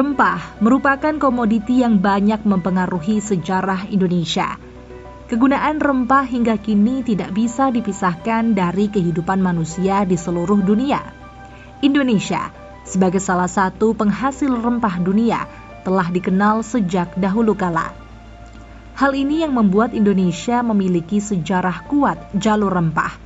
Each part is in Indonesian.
Rempah merupakan komoditi yang banyak mempengaruhi sejarah Indonesia. Kegunaan rempah hingga kini tidak bisa dipisahkan dari kehidupan manusia di seluruh dunia. Indonesia, sebagai salah satu penghasil rempah dunia, telah dikenal sejak dahulu kala. Hal ini yang membuat Indonesia memiliki sejarah kuat jalur rempah.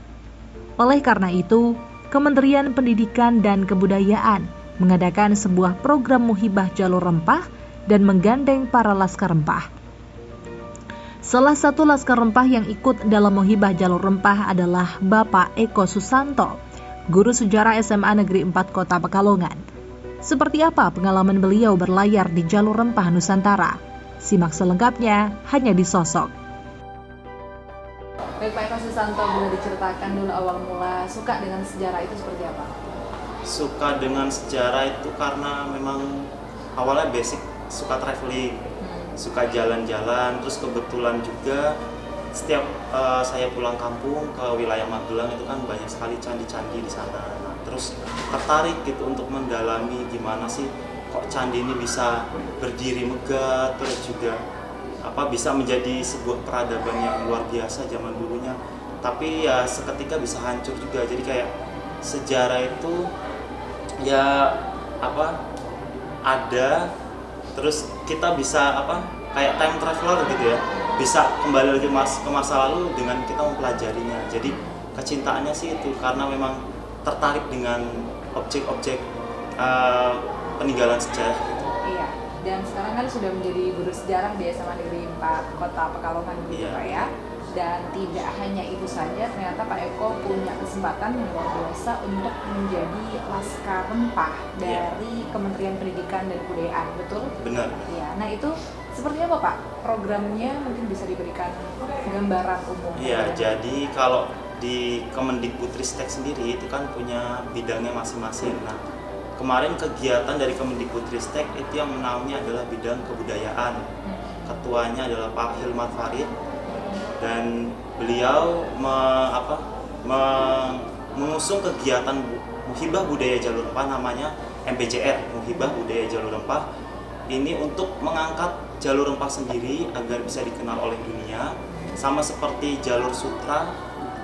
Oleh karena itu, Kementerian Pendidikan dan Kebudayaan mengadakan sebuah program muhibah jalur rempah dan menggandeng para laskar rempah. Salah satu laskar rempah yang ikut dalam muhibah jalur rempah adalah Bapak Eko Susanto, guru sejarah SMA Negeri 4 Kota Pekalongan. Seperti apa pengalaman beliau berlayar di jalur rempah Nusantara? Simak selengkapnya hanya di Sosok. Baik Pak Eko Susanto, boleh diceritakan dulu awal mula suka dengan sejarah itu seperti apa? Suka dengan sejarah itu karena memang awalnya basic suka traveling, suka jalan-jalan, terus kebetulan juga setiap saya pulang kampung ke wilayah Magelang itu kan banyak sekali candi-candi di sana. Nah, terus tertarik gitu untuk mendalami gimana sih kok candi ini bisa berdiri megah, terus juga bisa menjadi sebuah peradaban yang luar biasa zaman dulunya. Tapi ya seketika bisa hancur juga. Jadi kayak sejarah itu ya ada, terus kita bisa kayak time traveler gitu ya, bisa kembali lagi ke masa lalu dengan kita mempelajarinya. Jadi kecintaannya sih itu karena memang tertarik dengan objek-objek peninggalan sejarah gitu. Iya, dan sekarang kan sudah menjadi guru sejarah di SMA Negeri 4 Kota Pekalongan gitu Pak ya. Dan tidak hanya itu saja, ternyata Pak Eko punya kesempatan yang luar biasa untuk menjadi laskar rempah dari Kementerian Pendidikan dan Kebudayaan, betul? Benar. Iya. Nah itu seperti apa Pak? Programnya mungkin bisa diberikan gambaran umum. Iya, jadi kalau di Kemendikbudristek sendiri itu kan punya bidangnya masing-masing. Nah, kemarin kegiatan dari Kemendikbudristek itu yang menaungi adalah bidang kebudayaan. Ketuanya adalah Pak Hilmar Farid. Dan beliau mengusung kegiatan Muhibah Budaya Jalur Rempah, namanya MBJR, Muhibah Budaya Jalur Rempah. Ini untuk mengangkat jalur rempah sendiri agar bisa dikenal oleh dunia, sama seperti jalur sutra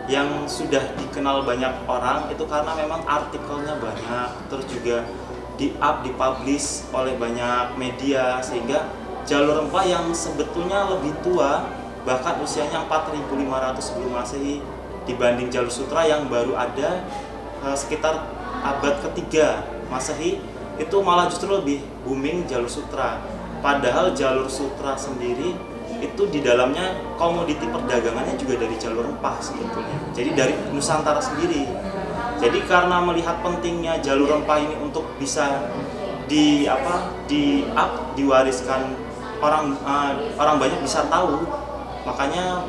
yang sudah dikenal banyak orang itu karena memang artikelnya banyak, terus juga dipublish oleh banyak media, sehingga jalur rempah yang sebetulnya lebih tua, bahkan usianya 4.500 sebelum Masehi, dibanding jalur sutra yang baru ada sekitar abad ketiga Masehi, itu malah justru lebih booming jalur sutra. Padahal jalur sutra sendiri itu di dalamnya komoditi perdagangannya juga dari jalur rempah sebetulnya. Jadi dari Nusantara sendiri. Jadi karena melihat pentingnya jalur rempah ini untuk bisa diwariskan orang banyak bisa tahu, makanya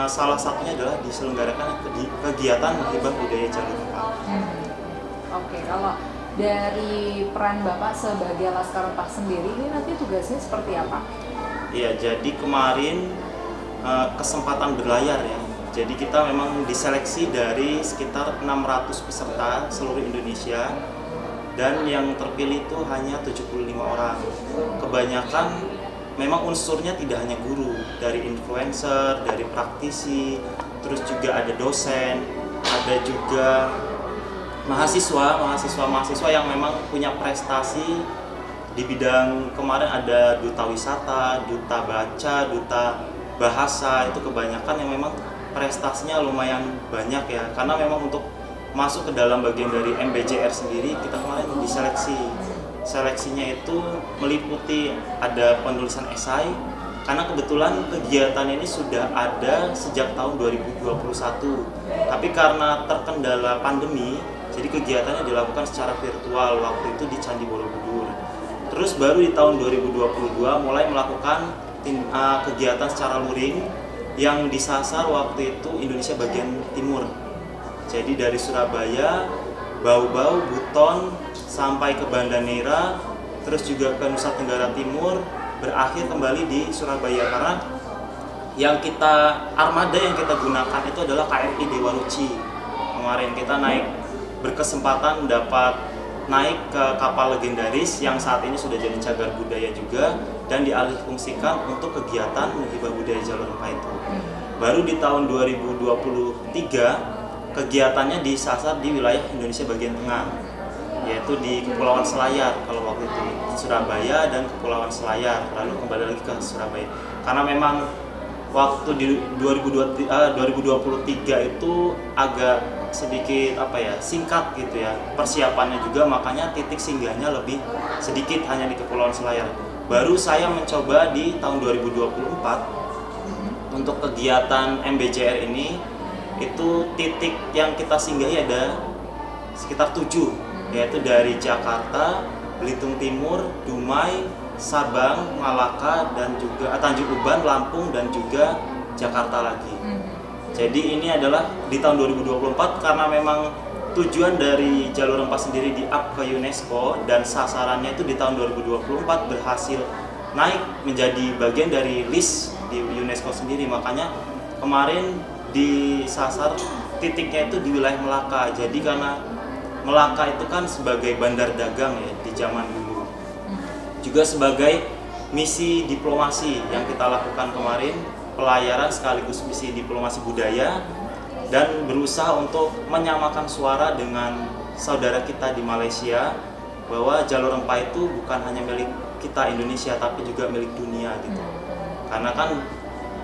salah satunya adalah diselenggarakan kegiatan Muhibah Budaya Jalur Rempah. Oke, kalau dari peran Bapak sebagai laskar rempah sendiri ini nanti tugasnya seperti apa? Iya, jadi kemarin kesempatan berlayar ya. Jadi kita memang diseleksi dari sekitar 600 peserta seluruh Indonesia, dan yang terpilih itu hanya 75 orang. Kebanyakan memang unsurnya tidak hanya guru, dari influencer, dari praktisi, terus juga ada dosen, ada juga mahasiswa yang memang punya prestasi di bidang. Kemarin ada duta wisata, duta baca, duta bahasa, itu kebanyakan yang memang prestasinya lumayan banyak ya, karena memang untuk masuk ke dalam bagian dari MBJR sendiri kita kemarin diseleksi. Seleksinya itu meliputi ada penulisan esai, karena kebetulan kegiatan ini sudah ada sejak tahun 2021, tapi karena terkendala pandemi, jadi kegiatannya dilakukan secara virtual waktu itu di Candi Borobudur. Terus baru di tahun 2022 mulai melakukan kegiatan secara luring yang disasar waktu itu Indonesia bagian timur. Jadi dari Surabaya, Bau-Bau, Buton, sampai ke Banda Neira, terus juga ke Nusa Tenggara Timur, berakhir kembali di Surabaya. Karena armada yang kita gunakan itu adalah KRI Dewa Ruci. Kemarin kita naik, berkesempatan dapat naik ke kapal legendaris yang saat ini sudah jadi cagar budaya juga dan dialihfungsikan untuk kegiatan menghibah budaya Jalur Rempah itu. Baru di tahun 2023 kegiatannya disasar di wilayah Indonesia bagian tengah, yaitu di Kepulauan Selayar kalau waktu itu, Surabaya dan Kepulauan Selayar, lalu kembali lagi ke Surabaya. Karena memang waktu di 2023 itu agak sedikit singkat gitu ya persiapannya juga, makanya titik singgahnya lebih sedikit, hanya di Kepulauan Selayar. Baru saya mencoba di tahun 2024 untuk kegiatan MBJR ini, itu titik yang kita singgahi ada sekitar 7, yaitu dari Jakarta, Belitung Timur, Dumai, Sabang, Malaka, dan juga Tanjung Uban, Lampung, dan juga Jakarta lagi. Jadi ini adalah di tahun 2024 karena memang tujuan dari Jalur Rempah sendiri di-up ke UNESCO dan sasarannya itu di tahun 2024 berhasil naik menjadi bagian dari list di UNESCO sendiri. Makanya kemarin disasar titiknya itu di wilayah Melaka. Jadi karena Melaka itu kan sebagai bandar dagang ya di zaman dulu, juga sebagai misi diplomasi yang kita lakukan kemarin, pelayaran sekaligus misi diplomasi budaya, dan berusaha untuk menyamakan suara dengan saudara kita di Malaysia bahwa Jalur Rempah itu bukan hanya milik kita Indonesia tapi juga milik dunia gitu. Karena kan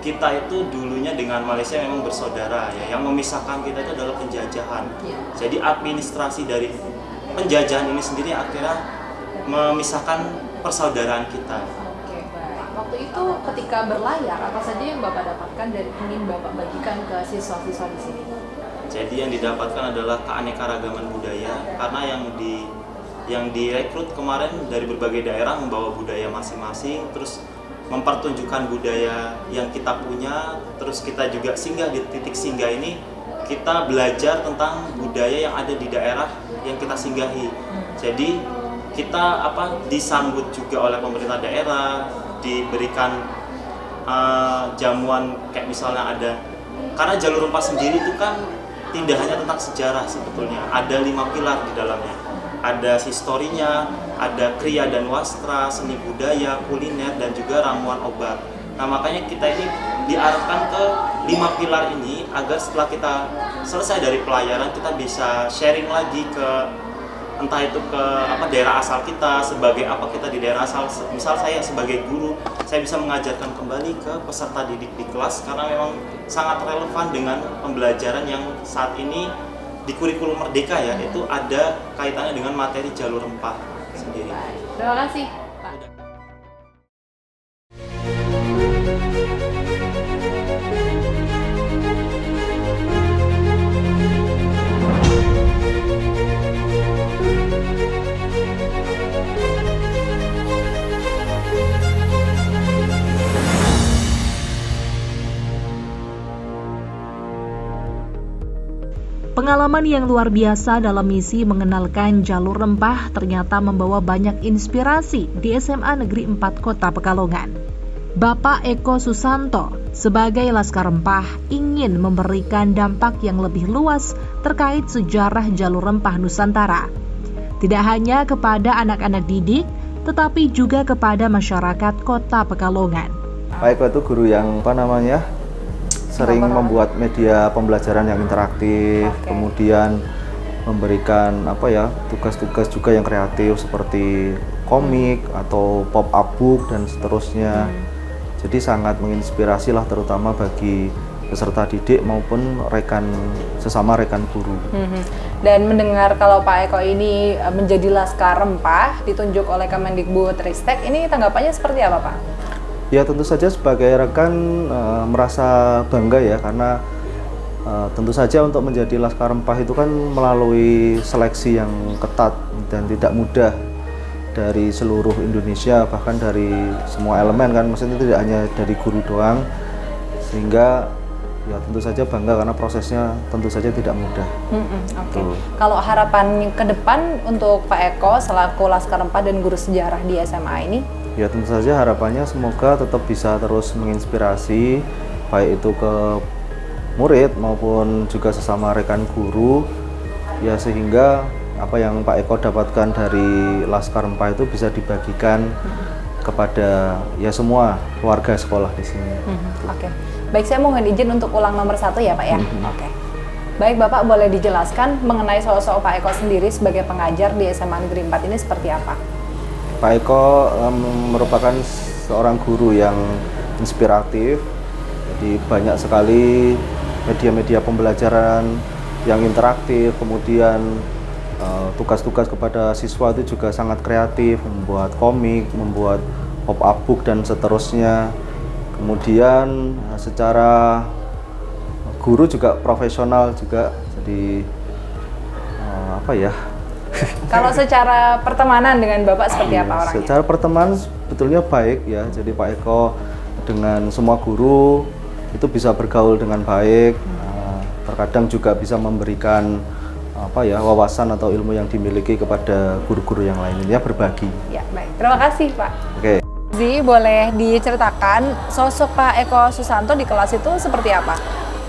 kita itu dulunya dengan Malaysia memang bersaudara ya, yang memisahkan kita itu adalah penjajahan. Jadi administrasi dari penjajahan ini sendiri akhirnya memisahkan persaudaraan kita. Waktu itu ketika berlayar, apa saja yang Bapak dapatkan dan ingin Bapak bagikan ke siswa-siswa di sini? Jadi yang didapatkan adalah keanekaragaman budaya, karena yang direkrut kemarin dari berbagai daerah membawa budaya masing-masing, terus mempertunjukkan budaya yang kita punya, terus kita juga singgah di titik singgah ini, kita belajar tentang budaya yang ada di daerah yang kita singgahi. Jadi kita disambut juga oleh pemerintah daerah, diberikan jamuan kayak misalnya ada, karena Jalur Rempah sendiri itu kan tidak hanya tentang sejarah sebetulnya, ada 5 pilar di dalamnya. Ada historinya, ada kriya dan wastra, seni budaya, kuliner, dan juga ramuan obat. Nah makanya kita ini diarahkan ke 5 pilar ini agar setelah kita selesai dari pelayaran kita bisa sharing lagi ke entah itu ke daerah asal kita, sebagai apa kita di daerah asal. Misal saya sebagai guru, saya bisa mengajarkan kembali ke peserta didik di kelas karena memang sangat relevan dengan pembelajaran yang saat ini di kurikulum Merdeka ya, itu ada kaitannya dengan materi Jalur Rempah sendiri. Terima kasih, Pak. Pengalaman yang luar biasa dalam misi mengenalkan Jalur Rempah ternyata membawa banyak inspirasi di SMA Negeri 4 Kota Pekalongan. Bapak Eko Susanto sebagai Laskar Rempah ingin memberikan dampak yang lebih luas terkait sejarah Jalur Rempah Nusantara. Tidak hanya kepada anak-anak didik, tetapi juga kepada masyarakat Kota Pekalongan. Pak Eko itu guru yang sering membuat media pembelajaran yang interaktif, kemudian memberikan tugas-tugas juga yang kreatif seperti komik atau pop-up book dan seterusnya. Jadi sangat menginspirasi lah, terutama bagi peserta didik maupun sesama rekan guru. Dan mendengar kalau Pak Eko ini menjadi Laskar Rempah ditunjuk oleh Kemendikbudristek, ini tanggapannya seperti apa, Pak? Ya tentu saja sebagai rekan merasa bangga ya, karena tentu saja untuk menjadi Laskar Rempah itu kan melalui seleksi yang ketat dan tidak mudah dari seluruh Indonesia, bahkan dari semua elemen kan, maksudnya tidak hanya dari guru doang, sehingga ya tentu saja bangga karena prosesnya tentu saja tidak mudah. Kalau harapan ke depan untuk Pak Eko selaku Laskar Rempah dan guru sejarah di SMA ini? Ya tentu saja harapannya semoga tetap bisa terus menginspirasi baik itu ke murid maupun juga sesama rekan guru ya, sehingga apa yang Pak Eko dapatkan dari Laskar Rempah itu bisa dibagikan kepada ya semua warga sekolah di sini. Oke. Baik, saya mohon izin untuk ulang nomor 1 ya Pak ya. Oke. Baik Bapak, boleh dijelaskan mengenai sosok Pak Eko sendiri sebagai pengajar di SMA Negeri 4 ini seperti apa? Pak Eko merupakan seorang guru yang inspiratif. Jadi banyak sekali media-media pembelajaran yang interaktif, kemudian tugas-tugas kepada siswa itu juga sangat kreatif, membuat komik, membuat pop-up book dan seterusnya. Kemudian secara guru juga profesional juga, jadi apa ya? Kalau secara pertemanan dengan Bapak seperti apa orangnya? Secara pertemanan sebetulnya baik ya, jadi Pak Eko dengan semua guru itu bisa bergaul dengan baik, terkadang juga bisa memberikan apa ya, wawasan atau ilmu yang dimiliki kepada guru-guru yang lainnya, berbagi. Ya, baik. Terima kasih, Pak. Oke. Zi, boleh diceritakan sosok Pak Eko Susanto di kelas itu seperti apa?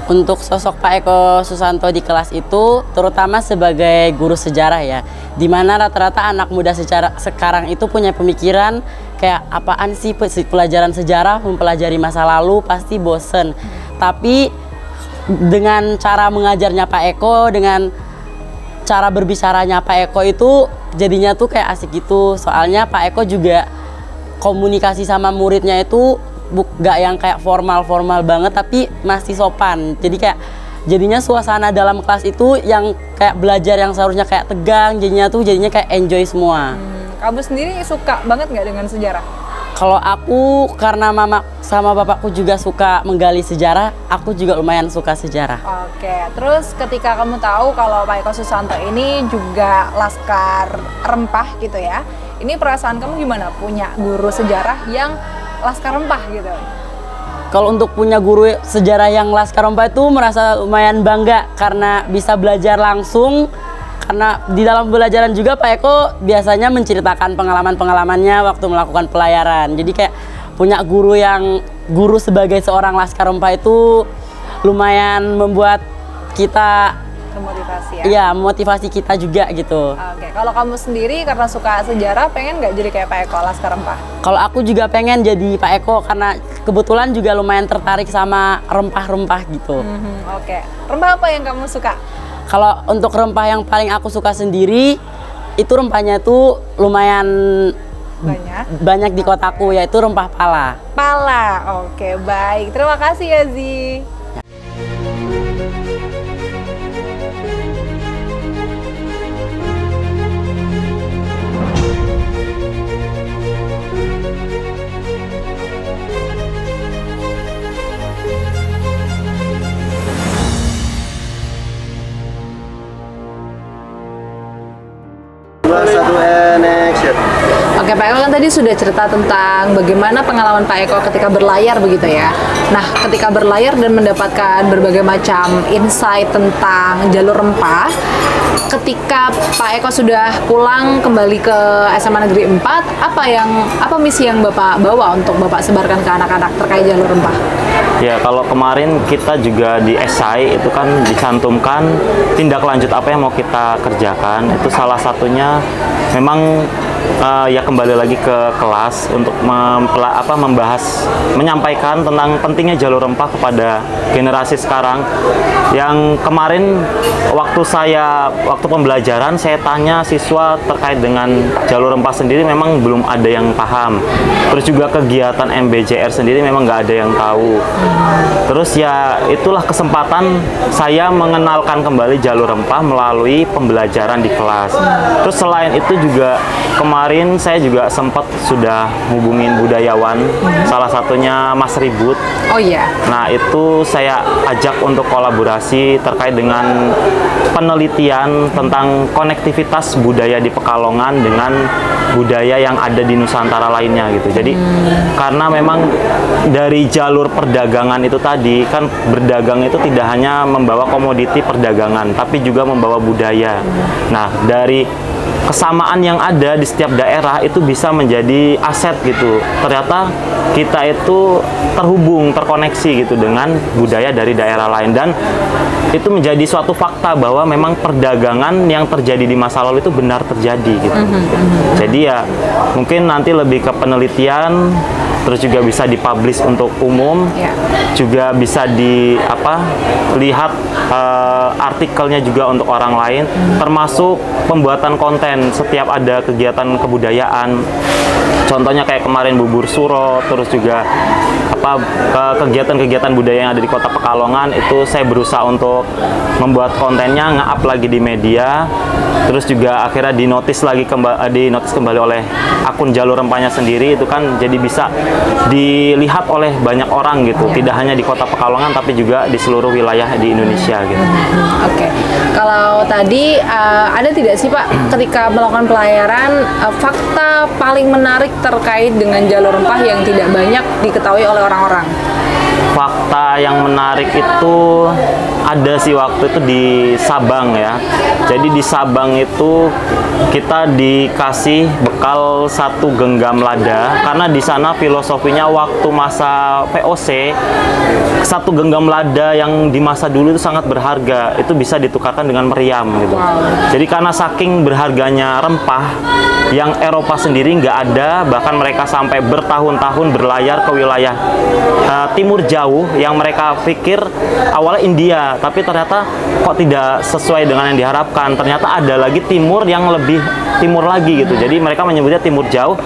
Untuk sosok Pak Eko Susanto di kelas itu terutama sebagai guru sejarah ya, dimana rata-rata anak muda sekarang itu punya pemikiran kayak apaan sih pelajaran sejarah, mempelajari masa lalu pasti bosen. Tapi dengan cara mengajarnya Pak Eko, dengan cara berbicaranya Pak Eko itu jadinya tuh kayak asik gitu. Soalnya Pak Eko juga komunikasi sama muridnya itu gak yang kayak formal banget, tapi masih sopan. Jadi kayak jadinya suasana dalam kelas itu yang kayak belajar yang seharusnya kayak tegang, jadinya kayak enjoy semua. Kamu sendiri suka banget nggak dengan sejarah? Kalau aku karena mama sama bapakku juga suka menggali sejarah, aku juga lumayan suka sejarah. Oke, terus ketika kamu tahu kalau Pak Eko Susanto ini juga Laskar Rempah gitu ya, ini perasaan kamu gimana punya guru sejarah yang Laskar Rempah gitu? Kalau untuk punya guru sejarah yang Laskar Rempah itu merasa lumayan bangga karena bisa belajar langsung. Karena di dalam pembelajaran juga Pak Eko biasanya menceritakan pengalaman-pengalamannya waktu melakukan pelayaran. Jadi kayak punya guru sebagai seorang Laskar Rempah itu lumayan membuat kita Memotivasi ya? Iya, motivasi kita juga gitu. Oke, kalau kamu sendiri karena suka sejarah pengen nggak jadi kayak Pak Eko Laskar Rempah? Kalau aku juga pengen jadi Pak Eko karena kebetulan juga lumayan tertarik sama rempah-rempah gitu. Oke, rempah apa yang kamu suka? Kalau untuk rempah yang paling aku suka sendiri, itu rempahnya tuh lumayan banyak di kotaku, yaitu rempah pala. Pala, oke baik. Terima kasih ya Zi. Oke, Pak Eko kan tadi sudah cerita tentang bagaimana pengalaman Pak Eko ketika berlayar begitu ya. Nah, ketika berlayar dan mendapatkan berbagai macam insight tentang jalur rempah, ketika Pak Eko sudah pulang kembali ke SMA Negeri 4, apa misi yang Bapak bawa untuk Bapak sebarkan ke anak-anak terkait jalur rempah? Ya, kalau kemarin kita juga di esai itu kan dicantumkan tindak lanjut apa yang mau kita kerjakan. Itu salah satunya memang ya kembali lagi ke kelas untuk menyampaikan tentang pentingnya jalur rempah kepada generasi sekarang. Yang kemarin waktu pembelajaran saya tanya siswa terkait dengan jalur rempah sendiri, memang belum ada yang paham. Terus juga kegiatan MBJR sendiri memang nggak ada yang tahu. Terus ya itulah kesempatan saya mengenalkan kembali jalur rempah melalui pembelajaran di kelas. Terus selain itu juga kemarin saya juga sempat sudah hubungin budayawan, salah satunya Mas Ribut. Oh iya. Nah, itu saya ajak untuk kolaborasi terkait dengan penelitian tentang konektivitas budaya di Pekalongan dengan budaya yang ada di Nusantara lainnya gitu. Jadi karena memang dari jalur perdagangan itu tadi kan, berdagang itu tidak hanya membawa komoditi perdagangan tapi juga membawa budaya. Nah, dari kesamaan yang ada di setiap daerah itu bisa menjadi aset gitu. Ternyata kita itu terhubung, terkoneksi gitu dengan budaya dari daerah lain, dan itu menjadi suatu fakta bahwa memang perdagangan yang terjadi di masa lalu itu benar terjadi gitu. Jadi ya mungkin nanti lebih ke penelitian, terus juga bisa dipublish untuk umum, juga bisa lihat artikelnya juga untuk orang lain, termasuk pembuatan konten setiap ada kegiatan kebudayaan. Contohnya kayak kemarin bubur suro, terus juga kegiatan-kegiatan budaya yang ada di Kota Pekalongan itu saya berusaha untuk membuat kontennya, nge-up lagi di media, terus juga akhirnya dinotis kembali oleh akun Jalur Rempahnya sendiri. Itu kan jadi bisa dilihat oleh banyak orang gitu, tidak hanya di Kota Pekalongan tapi juga di seluruh wilayah di Indonesia gitu. Oke. Kalau tadi ada tidak sih Pak ketika melakukan pelayaran fakta paling menarik terkait dengan jalur rempah yang tidak banyak diketahui oleh orang-orang? Fakta yang menarik itu ada sih waktu itu di Sabang ya. Jadi di Sabang itu kita dikasih bekal 1 genggam lada, karena di sana filosofinya waktu masa VOC 1 genggam lada yang di masa dulu itu sangat berharga, itu bisa ditukarkan dengan meriam gitu. Jadi karena saking berharganya rempah yang Eropa sendiri nggak ada, bahkan mereka sampai bertahun-tahun berlayar ke wilayah timur jauh yang mereka pikir awalnya India, tapi ternyata kok tidak sesuai dengan yang diharapkan. Ternyata ada lagi timur yang lebih timur lagi gitu. Jadi mereka menyebutnya timur jauh,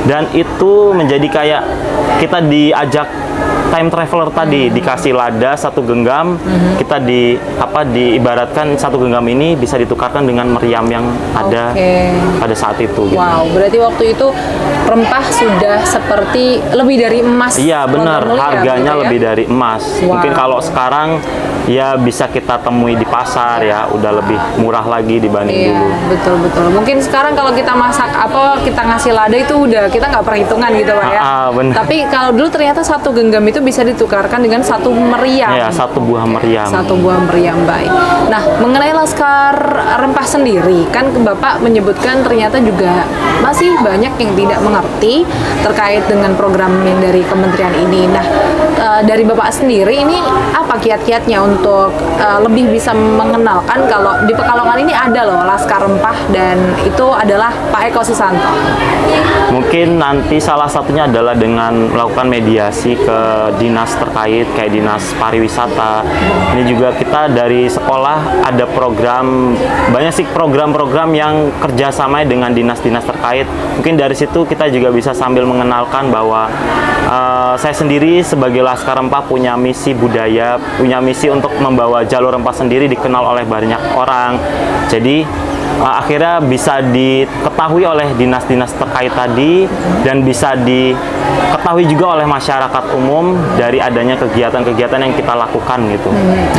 dan itu menjadi kayak kita diajak time traveler tadi, dikasih lada 1 genggam, kita diibaratkan 1 genggam ini bisa ditukarkan dengan meriam yang ada pada saat itu. Gitu. Wow, berarti waktu itu rempah sudah seperti lebih dari emas. Iya benar, harganya lebih dari emas. Mungkin kalau sekarang ya bisa kita temui di pasar ya, udah lebih murah lagi dibanding dulu. Betul. Mungkin sekarang kalau kita masak kita ngasih lada itu udah kita nggak perhitungan gitu Pak ya. Tapi kalau dulu ternyata 1 genggam itu bisa ditukarkan dengan 1 meriam. Ya, 1 buah meriam. 1 buah meriam, baik. Nah, mengenai Laskar Rempah sendiri, kan Bapak menyebutkan ternyata juga masih banyak yang tidak mengerti terkait dengan program yang dari kementerian ini. Nah, dari Bapak sendiri ini apa kiat-kiatnya untuk lebih bisa mengenalkan kalau di Pekalongan ini ada loh Laskar Rempah, dan itu adalah Pak Eko Susanto. Mungkin nanti salah satunya adalah dengan melakukan mediasi ke dinas terkait kayak dinas pariwisata. Ini juga kita dari sekolah ada banyak sih program-program yang kerjasama dengan dinas-dinas terkait. Mungkin dari situ kita juga bisa sambil mengenalkan bahwa saya sendiri sebagai Laskar Rempah punya misi budaya, punya misi untuk membawa jalur rempah sendiri dikenal oleh banyak orang. Jadi akhirnya bisa diketahui oleh dinas-dinas terkait tadi, dan bisa diketahui juga oleh masyarakat umum dari adanya kegiatan-kegiatan yang kita lakukan gitu.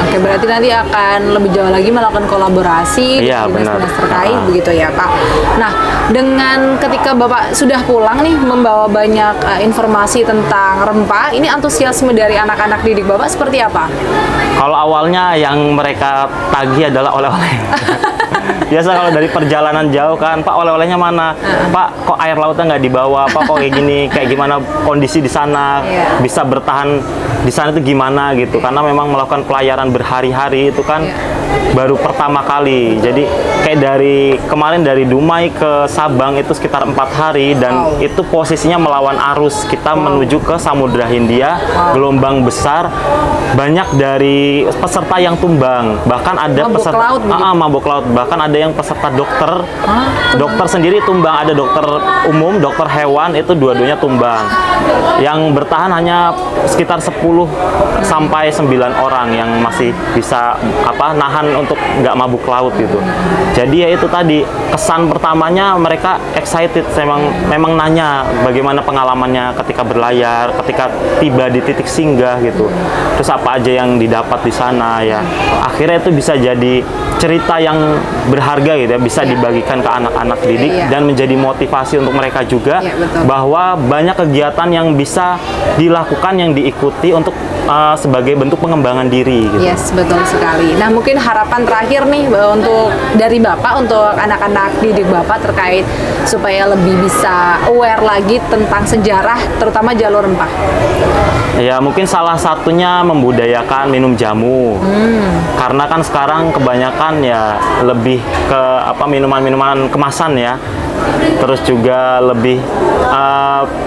Oke, berarti nanti akan lebih jauh lagi melakukan kolaborasi dengan dinas-dinas terkait begitu ya Pak. Nah, dengan ketika Bapak sudah pulang nih membawa banyak informasi tentang rempah, ini antusiasme dari anak-anak didik Bapak seperti apa? Kalau awalnya yang mereka tagih adalah oleh-oleh. Biasa kalau dari perjalanan jauh kan, Pak oleh-olehnya mana? Pak kok air lautnya nggak dibawa? Pak kok kayak gini? Kayak gimana kondisi di sana? Bisa bertahan di sana itu gimana gitu? Karena memang melakukan pelayaran berhari-hari itu kan baru pertama kali. Jadi kayak dari kemarin dari Dumai ke Sabang itu sekitar 4 hari, dan itu posisinya melawan arus. Kita menuju ke Samudra Hindia, gelombang besar, banyak dari peserta yang tumbang. Bahkan ada peserta mabuk laut. Bahkan ada yang peserta dokter. Dokter sendiri tumbang, ada dokter umum, dokter hewan, itu dua-duanya tumbang. Yang bertahan hanya sekitar 10 sampai 9 orang yang masih bisa nahan untuk nggak mabuk laut gitu. Jadi ya itu tadi, kesan pertamanya mereka excited, memang nanya bagaimana pengalamannya ketika berlayar, ketika tiba di titik singgah gitu. Terus apa aja yang didapat di sana ya. Akhirnya itu bisa jadi cerita yang berharga gitu ya, bisa dibagikan ke anak-anak didik dan menjadi motivasi untuk mereka juga bahwa banyak kegiatan yang bisa dilakukan, yang diikuti untuk sebagai bentuk pengembangan diri gitu. Yes, betul sekali. Nah, mungkin harapan terakhir nih untuk dari Bapak untuk anak-anak didik Bapak terkait supaya lebih bisa aware lagi tentang sejarah terutama jalur rempah. Ya, mungkin salah satunya membudayakan minum jamu. Karena kan sekarang kebanyakan ya lebih ke minuman-minuman kemasan ya. Terus juga lebih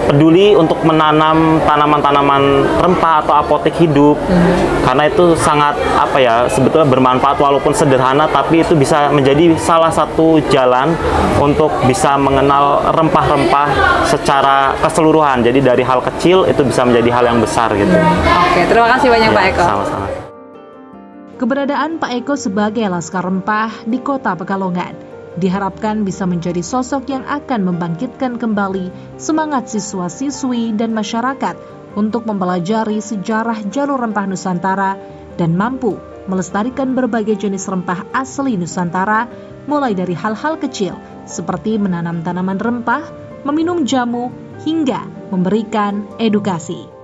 peduli untuk menanam tanaman-tanaman rempah atau apotek hidup. Karena itu sangat sebetulnya bermanfaat walaupun sederhana, tapi itu bisa menjadi salah satu jalan untuk bisa mengenal rempah-rempah secara keseluruhan. Jadi dari hal kecil itu bisa menjadi hal yang besar gitu. Oke, terima kasih banyak Pak Eko. Sama-sama. Keberadaan Pak Eko sebagai Laskar Rempah di Kota Pekalongan diharapkan bisa menjadi sosok yang akan membangkitkan kembali semangat siswa-siswi dan masyarakat untuk mempelajari sejarah jalur rempah Nusantara dan mampu melestarikan berbagai jenis rempah asli Nusantara, mulai dari hal-hal kecil seperti menanam tanaman rempah, meminum jamu, hingga memberikan edukasi.